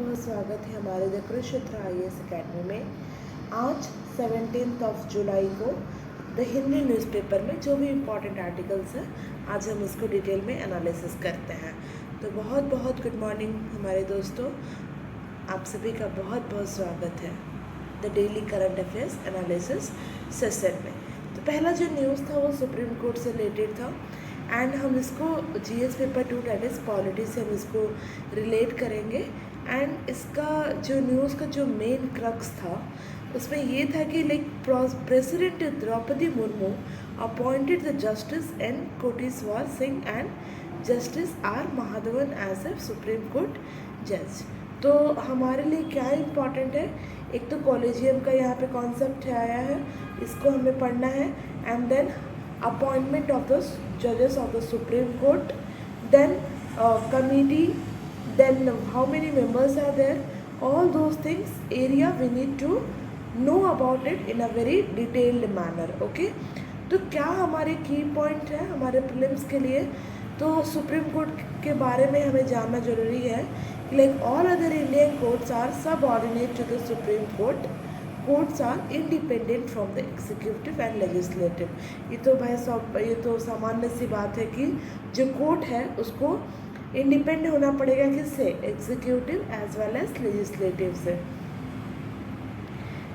बहुत स्वागत है हमारे द कुरुक्षेत्र IAS अकेडमी में। आज 17 जुलाई को द हिंदी न्यूज़पेपर में जो भी इम्पोर्टेंट आर्टिकल्स हैं आज हम उसको डिटेल में एनालिसिस करते हैं। तो बहुत बहुत गुड मॉर्निंग हमारे दोस्तों, आप सभी का बहुत बहुत स्वागत है the daily current affairs analysis session में। तो पहला जो न्यूज़ था वो सुप्रीम कोर्ट से रिलेटेड था एंड हम इसको GS paper 2 that is polity से हम इसको रिलेट करेंगे। एंड इसका जो न्यूज़ का जो मेन क्रक्स था उसमें ये था कि like president Droupadi Murmu appointed the justice N Koteshwar Singh and justice R Mahadevan as a supreme court जज। तो हमारे लिए क्या इम्पॉर्टेंट है, एक तो कॉलेजियम का यहाँ पे कॉन्सेप्ट आया है, इसको हमें पढ़ना है। And then appointment of the judges of the Supreme Court, then committee, then how many members are there, all those things area we need to know about it in a very detailed manner. Okay, तो क्या हमारे की point है हमारे prelims के लिए, तो supreme court के बारे में हमें जानना जरूरी है। Like all other Indian courts are subordinate to the supreme court, courts are independent from the executive and legislative. ये तो भाई सब ये तो सामान्य सी बात है कि जो कोर्ट है उसको इंडिपेंडेंट होना पड़ेगा किससे, executive as well as legislative से।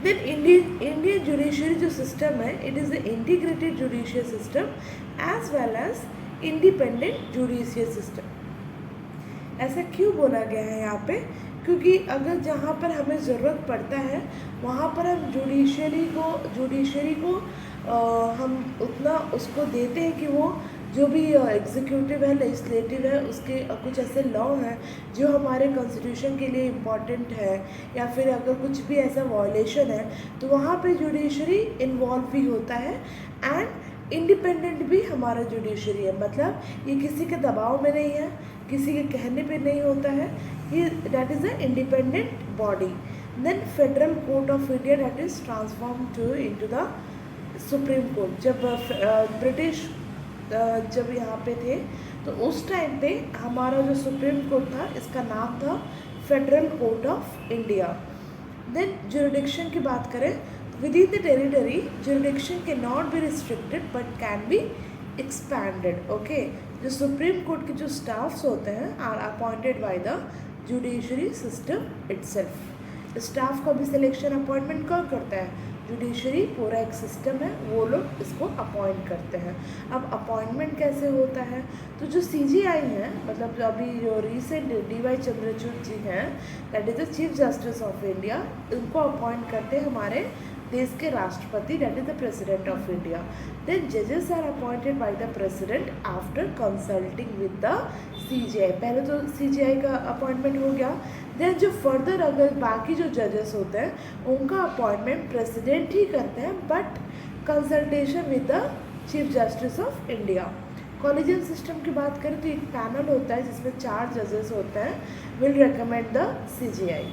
देन इंडियन जुडिशरी जो सिस्टम है it is the integrated judicial system as well as independent judicial system. ऐसा क्यों बोला गया है यहाँ पे, क्योंकि अगर जहाँ पर हमें ज़रूरत पड़ता है वहाँ पर हम जुडिशरी को हम उतना उसको देते हैं कि वो जो भी एग्जीक्यूटिव है लेजिस्लेटिव है उसके कुछ ऐसे लॉ हैं जो हमारे कॉन्स्टिट्यूशन के लिए इम्पॉर्टेंट है, या फिर अगर कुछ भी ऐसा वॉयलेशन है तो वहाँ पे जुडिशरी इन्वॉल्व भी होता है। एंड इंडिपेंडेंट भी हमारा जुडिशरी है, मतलब ये किसी के दबाव में नहीं है, किसी के कहने पे नहीं होता है, ये that is a independent body. Then federal court of India that is transform into the supreme court. जब ब्रिटिश जब यहाँ पे थे तो उस टाइम पे हमारा जो सुप्रीम कोर्ट था इसका नाम था federal court of India. Then jurisdiction की बात करें, within the territory jurisdiction can not be restricted but can be expanded. Okay, जो सुप्रीम कोर्ट के जो स्टाफ्स होते हैं are appointed by the judiciary system itself. Staff का भी सिलेक्शन अपॉइंटमेंट कौन करता है, जुडिशरी, पूरा एक सिस्टम है वो लोग इसको अपॉइंट करते हैं। अब अपॉइंटमेंट कैसे होता है, तो जो CJI है मतलब अभी जो रिसेंट DY चंद्रचूड़ जी हैं that is the chief justice of India, उनको अपॉइंट करते हैं हमारे देश के राष्ट्रपति that is the president of India. Then जजेस are appointed by the president after consulting with the CJI। पहले तो CJI का अपॉइंटमेंट हो गया, देन जो फर्दर अगर बाकी जो जजेस होते हैं उनका अपॉइंटमेंट प्रेसिडेंट ही करते हैं but consultation with the chief justice of India. Collegium system की बात करें तो एक पैनल होता है जिसमें 4 जजेस होते हैं, will recommend the CJI।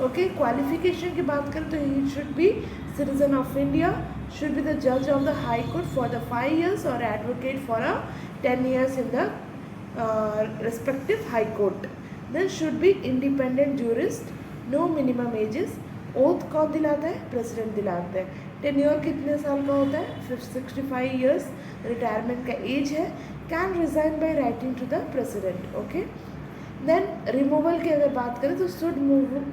Okay, qualification की बात करें तो he should be citizen of India, should be the judge of the High Court for the 5 years or advocate for a 10 years in the respective High Court. Then should be independent jurist, no minimum ages. Oath कौन दिलाता है, president दिलाते हैं। Tenure कितने साल का होता है, 65 ईयर्स रिटायरमेंट का एज है। Can resign by writing to the president. Okay, then removal की अगर बात करें तो should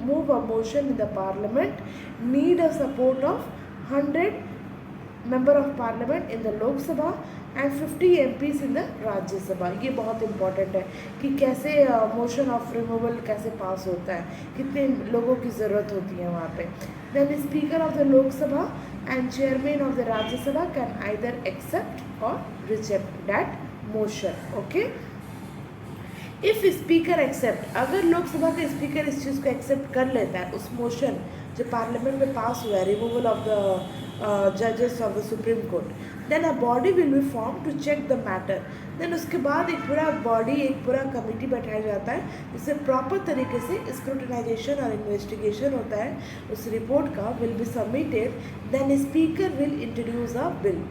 move a motion in the parliament, need a support of 100 member of parliament in the Lok Sabha and 50 MPs in the Rajya Sabha. ये बहुत important है कि कैसे मोशन ऑफ रिमूवल कैसे पास होता है, कितने लोगों की ज़रूरत होती है वहाँ पे। Then speaker of the Lok Sabha and chairman of the Rajya Sabha can either accept or reject that motion. Okay, if speaker accept, अगर लोकसभा का स्पीकर इस चीज़ को एक्सेप्ट कर लेता है, उस मोशन जो पार्लियामेंट में पास हुआ है रिमूवल ऑफ द जजेस of the supreme court, then a body will be form to check the matter. Then उसके बाद एक पूरा बॉडी, एक पूरा कमेटी बैठाया जाता है जिससे प्रॉपर तरीके से स्क्रूटनाइजेशन और इन्वेस्टिगेशन होता है उस रिपोर्ट का, will be submitted. Then speaker will introduce a bill,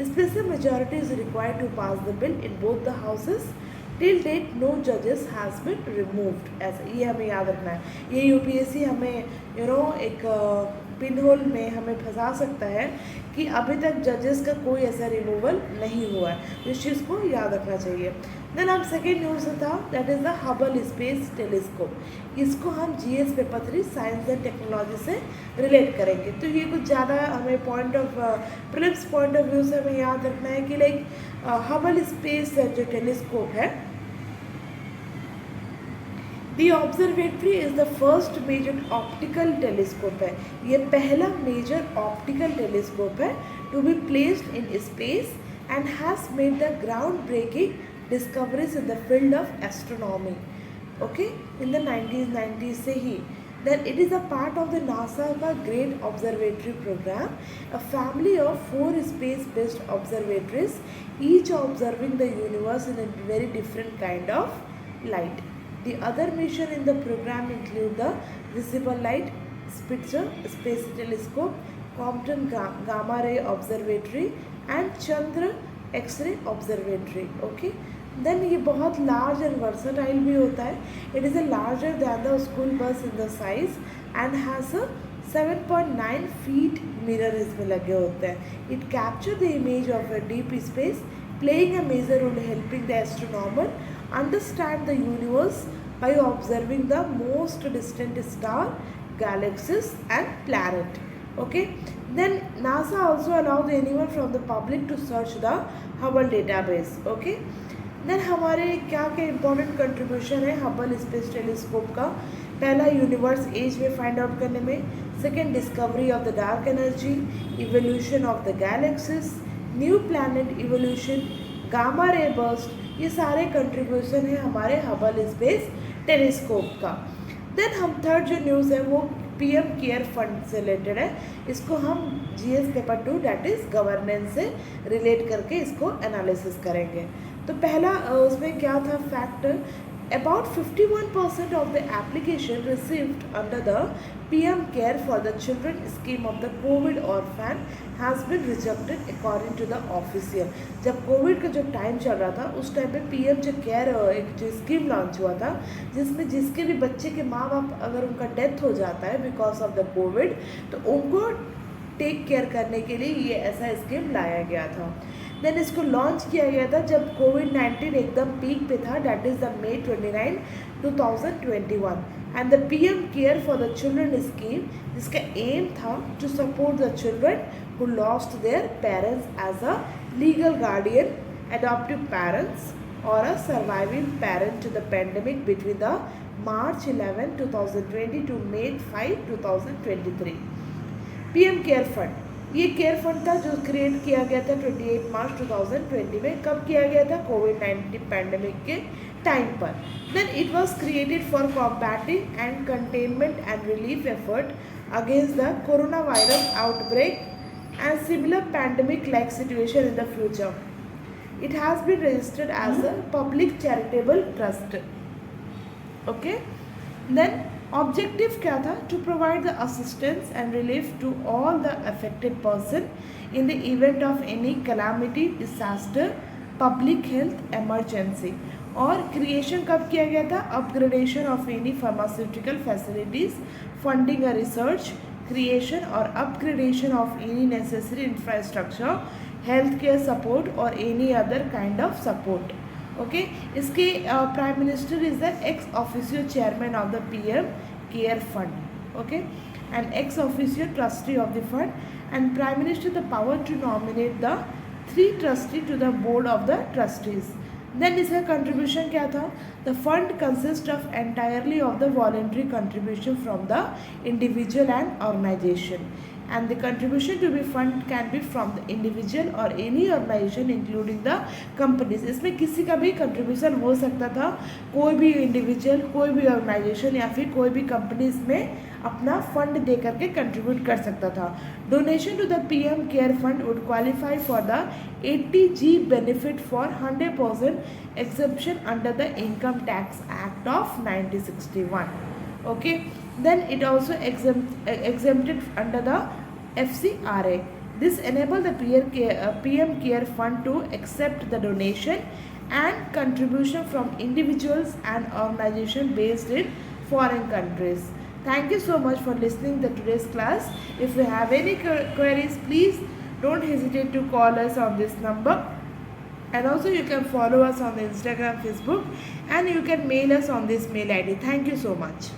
special majority is required to pass the bill in both the houses till date no जजेस हैज़ बिन रिमूव्ड। ऐसा ये हमें याद रखना है। ये यूपीएससी हमें एक पिन होल में हमें फंसा सकता है कि अभी तक जजेस का कोई ऐसा रिमूवल नहीं हुआ है, तो इस चीज़ को याद रखना चाहिए। देन अब सेकेंड न्यूज़ था, that is the Hubble space telescope. इसको हम GS paper 3 science and technology से रिलेट करेंगे। तो ये कुछ ज़्यादा हमें point of prelims point of view से हमें याद रखना है कि लाइक हबल स्पेस जो टेलीस्कोप है, the observatory is the first major optical telescope है। ये पहला मेजर ऑप्टिकल टेलीस्कोप है to be placed in space and has made the ground breaking discoveries in the field of astronomy, okay, in the 1990s से ही। Then it is a part of the NASA का Great Observatory Program, a family of 4 space-based observatories, each observing the universe in a very different kind of light. The other mission in the program include the Visible Light Spitzer Space Telescope, Compton Gamma Ray Observatory and Chandra X-ray Observatory. Okay. Then ये बहुत large and versatile भी होता है। It is a larger than the school bus in the size and has a 7.9 feet mirror इसमें लगे होते हैं। It capture the image of a deep space, playing a major role helping the astronomer understand the universe by observing the most distant star, galaxies and planet. Okay, then NASA also allowed anyone from the public to search the Hubble database. Okay, then हमारे क्या क्या important contribution है Hubble space telescope का। पहला, universe age में find out करने में। Second, discovery of the dark energy, evolution of the galaxies, new planet evolution, gamma ray burst, ये सारे कंट्रीब्यूशन है हमारे हबल स्पेस टेलीस्कोप का। देन हम थर्ड जो न्यूज़ है वो पीएम केयर फंड से रिलेटेड है। इसको हम GS paper 2 that is governance से रिलेट करके इसको एनालिसिस करेंगे। तो पहला उसमें क्या था factor, about 51% of the application received under the PM care for the children scheme of the covid orphan has been rejected according to the official. जब कोविड का जो टाइम चल रहा था उस टाइम पे पीएम जो केयर एक जो स्कीम लॉन्च हुआ था जिसमें जिसके भी बच्चे के माँ बाप अगर उनका डेथ हो जाता है बिकॉज ऑफ द कोविड तो उनको टेक केयर करने के लिए ये ऐसा स्कीम लाया गया था। देन इसको लॉन्च किया गया था जब कोविड-19 एकदम पीक पे था, that is the May 29, 2021 and the PM care for the children scheme जिसका एम था to support the children who lost their parents as a legal guardian, adoptive parents or a surviving parent to the pandemic between the March 11, 2020 to May 5, 2023। PM care fund, ये care fund था जो create किया गया था 28 मार्च 2020 में। कब किया गया था? कोविड-19 पैंडमिक के टाइम पर। Then it was created for combating and containment and relief effort against the corona virus outbreak and similar pandemic like situation in the future. It has been registered as a public charitable trust. Okay, then objective क्या था? To provide the assistance and relief to all the affected person in the event of any calamity, disaster, public health emergency. और creation कब किया गया था? Upgradation of any pharmaceutical facilities, funding a research, creation और upgradation of any necessary infrastructure, health care support और any other kind of support. Okay, इसके prime minister is the ex officio chairman of the PM care fund, okay, and ex officio trustee of the fund and prime minister the power to nominate the 3 trustee to the board of the trustees. Then इसका contribution क्या था? The fund consist of entirely of the voluntary contribution from the individual and organisation and the contribution to be fund can be from the individual or any organization including the companies। इसमें किसी का भी contribution हो सकता था, कोई भी individual, कोई भी ऑर्गेनाइजेशन या फिर कोई भी कंपनी इसमें अपना फंड दे करके कंट्रीब्यूट कर सकता था। Donation to the PM care fund would qualify for the 80G benefit for 100% exemption under the income tax act of 1961। okay, then it also exempted under the FCRA। This enabled the PM Care Fund to accept the donation and contribution from individuals and organizations based in foreign countries. Thank you so much for listening to today's class. If you have any queries, please don't hesitate to call us on this number. And also you can follow us on the Instagram, Facebook, and you can mail us on this mail ID. Thank you so much.